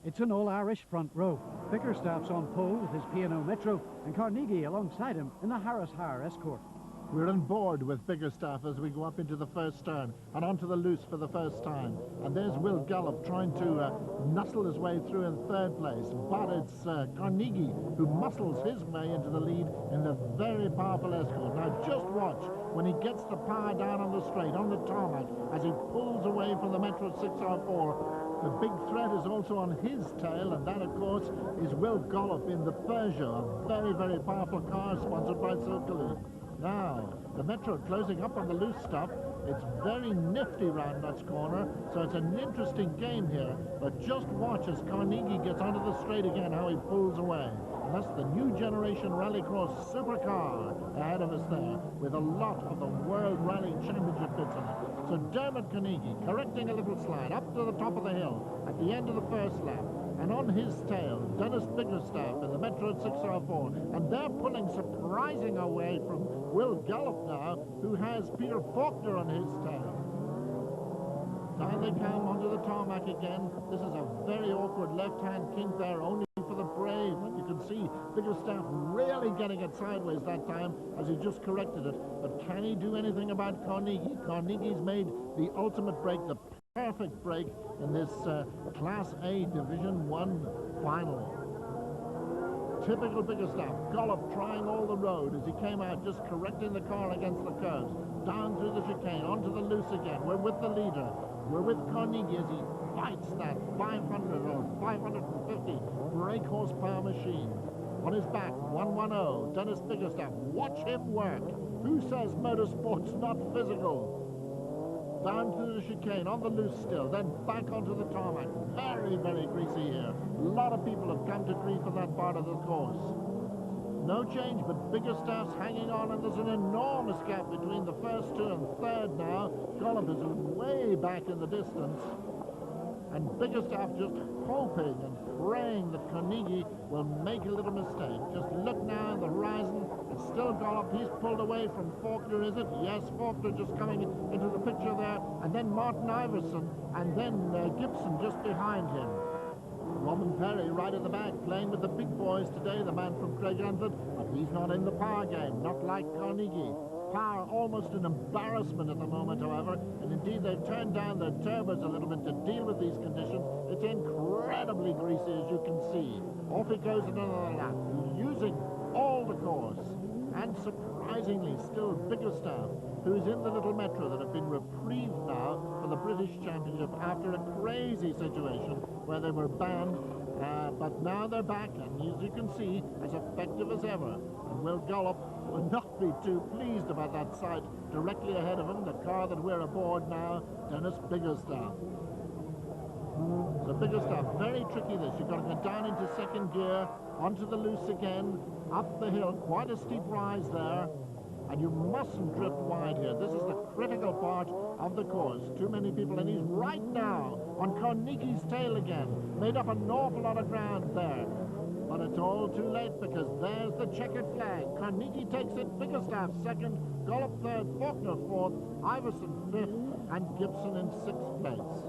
It's an all-Irish front row. Bickerstaff's on pole with his P&O Metro, and Carnegie alongside him in the Harris Hire Escort. We're on board with Bickerstaff as we go up into the first turn and onto the loose for the first time. And there's Will Gollop trying to nuzzle his way through in third place. But it's Carnegie who muscles his way into the lead in the very powerful Escort. Now just watch when he gets the power down on the straight, on the tarmac, as he pulls away from the Metro 604. The big threat is also on his tail, and that, of course, is Will Gollop in the Peugeot, a very, very powerful car sponsored by Supercars. Now, the Metro closing up on the loose stuff. It's very nifty round that corner, so it's an interesting game here. But just watch as Carnegie gets onto the straight again, how he pulls away. And that's the new generation Rallycross Supercar ahead of us there, with a lot of the World Rally Championship bits in it. So Dermot Carnegie correcting a little slide up to the top of the hill at the end of the first lap. And on his tail, Dennis Bickerstaff in the Metro 604. And they're pulling surprising away from Will Gollop now, who has Peter Faulkner on his tail. Down they come onto the tarmac again. This is a very awkward left-hand kink there, only for the brave. And you can see Bickerstaff really getting it sideways that time as he just corrected it. But can he do anything about Carnegie? Carnegie's made the ultimate break, the perfect break in this Class A Division 1 final. Typical Bickerstaff. Gollop trying all the road as he came out, just correcting the car against the curves. Down through the chicane, onto the loose again. We're with the leader. We're with Carnegie as he fights that 500 or 550 brake horsepower machine. On his back, 110, Dennis Bickerstaff. Watch him work. Who says motorsport's not physical? Down through the chicane, on the loose still, then back onto the tarmac. Very, very greasy here. A lot of people have come to grief on that part of the course. No change, but Bickerstaff's hanging on, and there's an enormous gap between the first two and third now. Gollop is way back in the distance. And Bickerstaff just hoping and praying that Carnegie will make a little mistake. Just look now on the horizon. It's still Gollop. He's pulled away from Faulkner, is it? Yes, Faulkner just coming into the picture there. And then Martin Iverson, and then Gibson just behind him. Robin Perry right at the back, playing with the big boys today, the man from Craig Anthony, but he's not in the power game, not like Carnegie. Power almost an embarrassment at the moment, however, and indeed they've turned down their turbos a little bit to deal with these conditions. It's incredibly greasy, as you can see. Off he goes another lap, using all the course. And surprisingly, still Bickerstaff, who's in the little Metro that have been reprieved now for the British Championship after a crazy situation where they were banned. But now they're back, and as you can see, as effective as ever. And Will Gollop will not be too pleased about that sight directly ahead of him, the car that we're aboard now, Dennis Bickerstaff. So Bickerstaff, very tricky this. You've got to go down into second gear, onto the loose again, up the hill, quite a steep rise there. And you mustn't drift wide here. This is the critical part of the course. Too many people, and he's right now on Carnegie's tail again. Made up an awful lot of ground there. But it's all too late because there's the checkered flag. Carnegie takes it, Bickerstaff second, Gollop third, Faulkner fourth, Iverson fifth, and Gibson in sixth place.